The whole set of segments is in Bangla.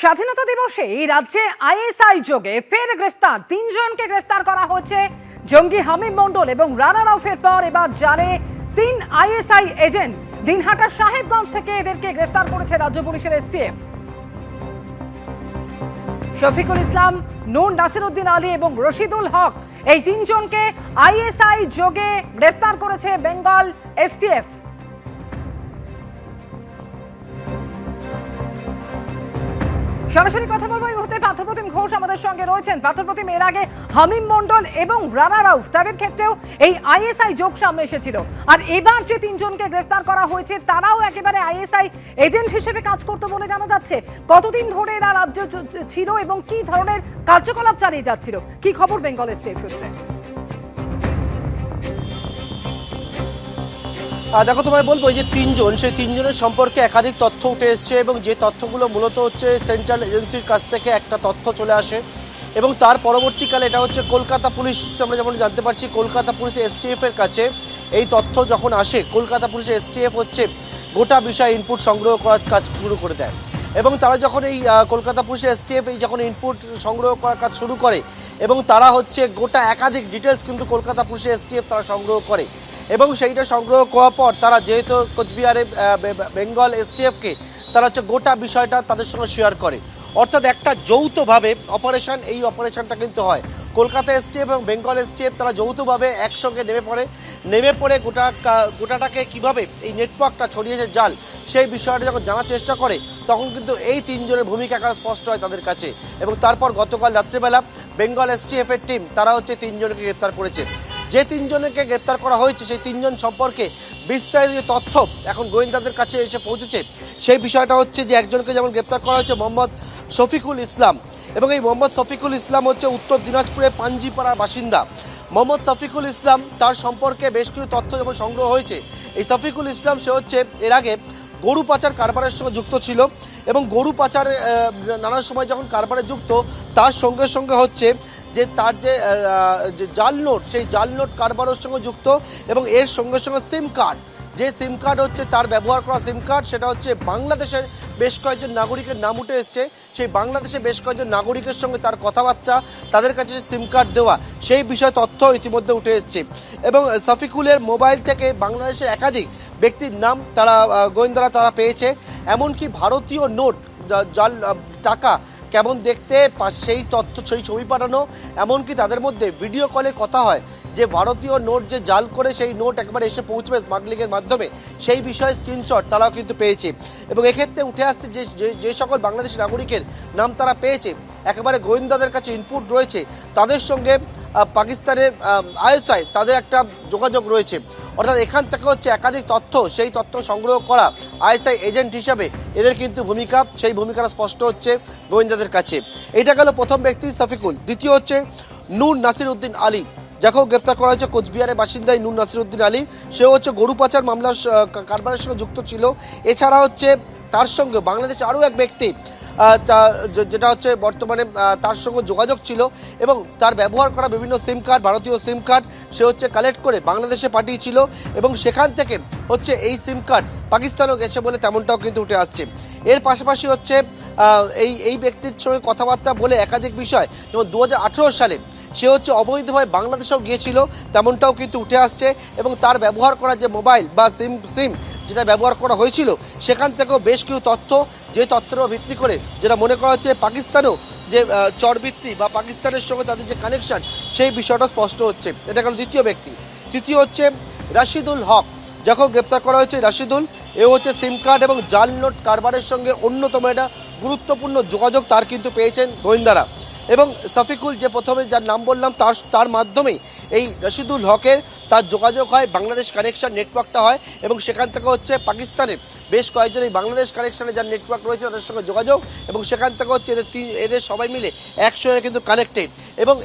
স্বাধীনতা দিবসে এই রাজ্যে আইএসআই যোগে ফের গ্রেফতার তিনজনকে গ্রেফতার করা হয়েছে। জঙ্গি হামিম মন্ডল এবং রানা রাউফের পর এবার জালে 3 আইএসআই এজেন্ট। দিনহাটার সাহেবগঞ্জ থেকে এদেরকে গ্রেফতার করেছে রাজ্য পুলিশের এসটিএফ। শফিকুল ইসলাম, নূর নাসিরউদ্দিন আলী এবং রশিদুল হক এই তিনজনকে আইএসআই যোগে গ্রেফতার করেছে বেঙ্গল এসটিএফ। সরাসরি কথা বলবো এই মুহূর্তে পার্থপ্রতিম ঘোষ আমাদের সঙ্গে রয়েছেন। পার্থপ্রতিম, এর আগে হামিম মন্ডল এবং রানা রাউফ তাদের ক্ষেত্রেও এই আইএসআই যোগ সামনে এসেছিল, আর এবার যে তিনজনকে গ্রেফতার করা হয়েছে তারাও একেবারে আইএসআই এজেন্ট হিসেবে কাজ করতো বলে জানা যাচ্ছে। কতদিন ধরে এরা রাজ্য ছিল এবং কি ধরনের কার্যকলাপ চালিয়ে যাচ্ছিল, কি খবর বেঙ্গল এসটিএফ সূত্রে? দেখো, তোমায় বলবো যে তিনজন, সেই তিনজনের সম্পর্কে একাধিক তথ্য উঠে এসছে এবং যে তথ্যগুলো মূলত হচ্ছে সেন্ট্রাল এজেন্সির কাছ থেকে একটা তথ্য চলে আসে এবং তার পরবর্তীকালে এটা হচ্ছে কলকাতা পুলিশ, আমরা যেমন জানতে পারছি কলকাতা পুলিশের এসটিএফ এর কাছে এই তথ্য যখন আসে, কলকাতা পুলিশের এসটিএফ হচ্ছে গোটা বিষয়ে ইনপুট সংগ্রহ করার কাজ শুরু করে দেয় এবং তারা যখন এই কলকাতা পুলিশের এসটিএফ এই যখন ইনপুট সংগ্রহ করার কাজ শুরু করে এবং তারা হচ্ছে গোটা একাধিক ডিটেলস কিন্তু কলকাতা পুলিশের এসটিএফ তারা সংগ্রহ করে এবং সেইটা সংগ্রহ করার পর তারা যেহেতু কোচবিহারে বেঙ্গল এসটিএফকে তারা হচ্ছে গোটা বিষয়টা তাদের সঙ্গে শেয়ার করে, অর্থাৎ একটা যৌথভাবে অপারেশন, এই অপারেশনটা কিন্তু হয়। কলকাতা এসটিএফ এবং বেঙ্গল এসটিএফ তারা যৌথভাবে একসঙ্গে নেমে পড়ে গোটাটাকে কিভাবে এই নেটওয়ার্কটা ছড়িয়েছে জাল, সেই বিষয়টা যখন জানার চেষ্টা করে তখন কিন্তু এই তিনজনের ভূমিকা একেবারে স্পষ্ট হয় তাদের কাছে এবং তারপর গতকাল রাত্রিবেলা বেঙ্গল এসটিএফ এর টিম তারা হচ্ছে তিনজনকে গ্রেপ্তার করেছে। যে তিনজনকে গ্রেপ্তার করা হয়েছে সেই তিনজন সম্পর্কে বিস্তারিত যে তথ্য এখন গোয়েন্দাদের কাছে এসে পৌঁছেছে, সেই বিষয়টা হচ্ছে যে একজনকে যেমন গ্রেপ্তার করা হয়েছে মোহাম্মদ শফিকুল ইসলাম এবং এই মোহাম্মদ শফিকুল ইসলাম হচ্ছে উত্তর দিনাজপুরের পাঞ্জিপাড়ার বাসিন্দা। মোহাম্মদ শফিকুল ইসলাম তার সম্পর্কে বেশ কিছু তথ্য যেমন সংগ্রহ হয়েছে। এই শফিকুল ইসলাম সে হচ্ছে এর আগে গরু পাচার কারবারের সঙ্গে যুক্ত ছিল এবং গরু পাচার নানা সময় যখন কারবারে যুক্ত তার সঙ্গে সঙ্গে হচ্ছে যে তার যে জাল নোট, সেই জাল নোট কারবারের সঙ্গে যুক্ত এবং এর সঙ্গে সঙ্গে সিম কার্ড, যে সিম কার্ড হচ্ছে তার ব্যবহার করা সিম কার্ড, সেটা হচ্ছে বাংলাদেশের বেশ কয়েকজন নাগরিকের নাম উঠে এসছে। সেই বাংলাদেশের বেশ কয়েকজন নাগরিকের সঙ্গে তার কথাবার্তা, তাদের কাছে সিম কার্ড দেওয়া, সেই বিষয়ে তথ্য ইতিমধ্যে উঠে এসছে এবং শফিকুলের মোবাইল থেকে বাংলাদেশের একাধিক ব্যক্তির নাম তারা গোয়েন্দারা তারা পেয়েছে। এমনকি ভারতীয় নোট, জাল টাকা কেমন দেখতে সেই তথ্য, সেই ছবি পাঠানো, এমনকি তাদের মধ্যে ভিডিও কলে কথা হয় যে ভারতীয় নোট যে জাল করে সেই নোট একবার এসে পৌঁছবে স্মাগলিংয়ের মাধ্যমে, সেই বিষয়ে স্ক্রিনশট তারাও কিন্তু পেয়েছে এবং এক্ষেত্রে উঠে আসছে যে সকল বাংলাদেশি নাগরিকের নাম তারা পেয়েছে একেবারে গোয়েন্দাদের কাছে ইনপুট রয়েছে, তাদের সঙ্গে পাকিস্তানের আইএসআই তাদের একটা যোগাযোগ রয়েছে, অর্থাৎ এখান থেকে হচ্ছে একাধিক তথ্য, সেই তথ্য সংগ্রহ করা আইএসআই এজেন্ট হিসাবে এদের কিন্তু ভূমিকা, সেই ভূমিকাটা স্পষ্ট হচ্ছে গোয়েন্দাদের কাছে। এটা গেল প্রথম ব্যক্তি শফিকুল। দ্বিতীয় হচ্ছে নূর নাসিরউদ্দিন আলী, যাকেও গ্রেপ্তার করা হয়েছে কোচবিহারের বাসিন্দাই নূর নাসিরউদ্দিন আলী। সে হচ্ছে গরু পাচার মামলা কারবারের সঙ্গে যুক্ত ছিল। এছাড়া হচ্ছে তার সঙ্গে বাংলাদেশে আরও এক ব্যক্তি যেটা হচ্ছে বর্তমানে তার সঙ্গে যোগাযোগ ছিল এবং তার ব্যবহার করা বিভিন্ন সিম কার্ড, ভারতীয় সিম কার্ড সে হচ্ছে কালেক্ট করে বাংলাদেশে পাঠিয়েছিল এবং সেখান থেকে হচ্ছে এই সিম কার্ড পাকিস্তানেও গেছে বলে তেমনটাও কিন্তু উঠে আসছে। এর পাশাপাশি হচ্ছে এই ব্যক্তির সঙ্গে কথাবার্তা বলে একাধিক বিষয়, যেমন 2018 সালে সে হচ্ছে অবৈধভাবে বাংলাদেশেও গিয়েছিল তেমনটাও কিন্তু উঠে আসছে এবং তার ব্যবহার করা যে মোবাইল বা সিম যেটা ব্যবহার করা হয়েছিল সেখান থেকেও বেশ কিছু তথ্য, যে তথ্যের ভিত্তি করে যেটা মনে করা হচ্ছে পাকিস্তানেও যে চরবৃত্তি বা পাকিস্তানের সঙ্গে তাদের যে কানেকশন, সেই বিষয়টা স্পষ্ট হচ্ছে। এটা গেল দ্বিতীয় ব্যক্তি। তৃতীয় হচ্ছে রশিদুল হক, যাকেও গ্রেপ্তার করা হয়েছে। রশিদুল এ হচ্ছে সিম কার্ড এবং জাল নোট কারবারের সঙ্গে অন্যতম একটা গুরুত্বপূর্ণ যোগাযোগ তার কিন্তু পেয়েছেন গোয়েন্দারা এবং শফিকুল যে প্রথমে যার নাম বললাম তার মাধ্যমেই এই রশিদুল হকের তার যোগাযোগ হয়, বাংলাদেশ কানেকশন নেটওয়ার্কটা হয় এবং সেখান থেকে হচ্ছে পাকিস্তানের বেশ কয়েকজন এই বাংলাদেশ কানেকশানে যার নেটওয়ার্ক রয়েছে তাদের সঙ্গে যোগাযোগ এবং সেখান থেকে হচ্ছে এদের সবাই মিলে একসঙ্গে কিন্তু কানেক্টেড এবং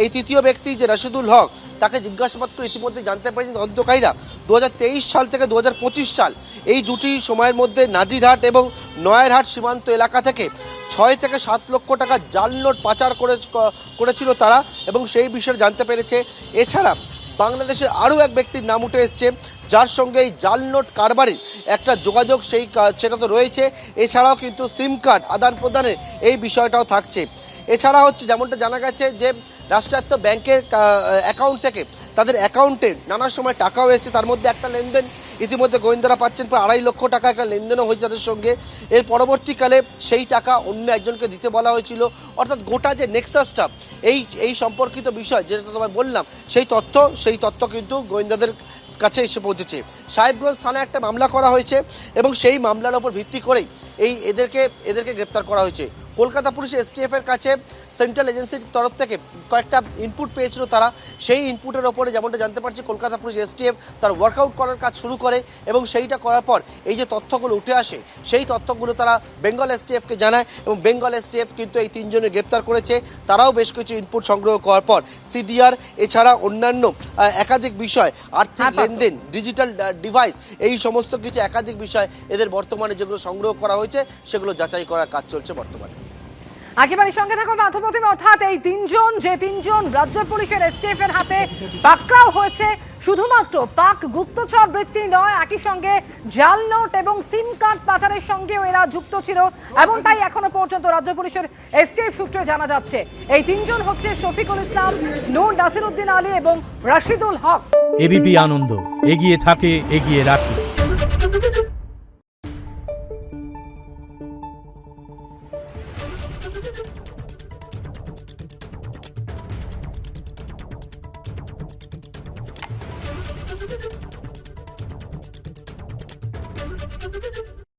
এই তৃতীয় ব্যক্তি যে রশিদুল হক, তাকে জিজ্ঞাসাবাদ করে ইতিমধ্যে জানতে পেরেছেন তদন্তকারীরা 2023 সাল থেকে 2025 সাল এই দুটি সময়ের মধ্যে নাজিরহাট এবং নয়ারহাট সীমান্ত এলাকা থেকে 6 থেকে 7 লক্ষ টাকা জাল নোট পাচার করেছিল তারা এবং সেই বিষয়ে জানতে পেরেছে। এছাড়া বাংলাদেশের আরও এক ব্যক্তির নাম উঠে এসছে, যার সঙ্গে এই জাল নোট কারবারির একটা যোগাযোগ সেটা তো রয়েছে। এছাড়াও কিন্তু সিম কার্ড আদান প্রদানের এই বিষয়টাও থাকছে। এছাড়া হচ্ছে যেমনটা জানা গেছে যে রাষ্ট্রায়ত্ত ব্যাংকের অ্যাকাউন্ট থেকে তাদের অ্যাকাউন্টে নানা সময় টাকাও এসেছে। তার মধ্যে একটা লেনদেন ইতিমধ্যে গোয়েন্দারা পাচ্ছেন প্রায় 2.5 লক্ষ টাকা একটা লেনদেনও হয়েছে তাদের সঙ্গে। এর পরবর্তীকালে সেই টাকা অন্য একজনকে দিতে বলা হয়েছিল। অর্থাৎ গোটা যে নেক্সাসটা এই সম্পর্কিত বিষয় যেটা তোমায় বললাম, সেই তথ্য কিন্তু গোয়েন্দাদের কাছে এসে পৌঁছেছে। সাহেবগঞ্জ থানায় একটা মামলা করা হয়েছে এবং সেই মামলার ওপর ভিত্তি করেই এদেরকে গ্রেপ্তার করা হয়েছে। কলকাতা পুলিশ এসটিএফ এর কাছে সেন্ট্রাল এজেন্সির তরফ থেকে কয়েকটা ইনপুট পেয়েছিল তারা। সেই ইনপুটের ওপরে যেমনটা জানতে পারছি কলকাতা পুলিশ এসটিএফ তার ওয়ার্কআউট করার কাজ শুরু করে এবং সেইটা করার পর এই যে তথ্যগুলো উঠে আসে সেই তথ্যগুলো তারা বেঙ্গল এসটিএফকে জানায় এবং বেঙ্গল এসটিএফ কিন্তু এই 3 জনের গ্রেপ্তার করেছে। তারাও বেশ কিছু ইনপুট সংগ্রহ করার পর সিডিআর এছাড়া অন্যান্য একাধিক বিষয়, আর্থিক লেনদেন, ডিজিটাল ডিভাইস, এই সমস্ত কিছু একাধিক বিষয় এদের বর্তমানে যেগুলো সংগ্রহ করা হয়েছে সেগুলো যাচাই করার কাজ চলছে বর্তমানে। একেবারে সঙ্গে থাকো পার্থপ্রতিম। অর্থাৎ এই যে তিনজন রাজ্য পুলিশের এসটিএফ এর হাতে পাকড়াও হয়েছে, শুধুমাত্র পাক গুপ্তচর বৃত্তি নয়, একই সঙ্গে জাল নোট এবং সিম কার্ড পাচারের সঙ্গেও এরা যুক্ত ছিল, এমনটাই এখনো পর্যন্ত রাজ্য পুলিশের এসটিএফ সূত্রে জানা যাচ্ছে। এই 3 জন হচ্ছে শফিকুল ইসলাম, নূর নাসিরউদ্দিন আলী এবং রাশিদুল হক। এবিপি আনন্দ এগিয়ে থাকে, এগিয়ে রাখে।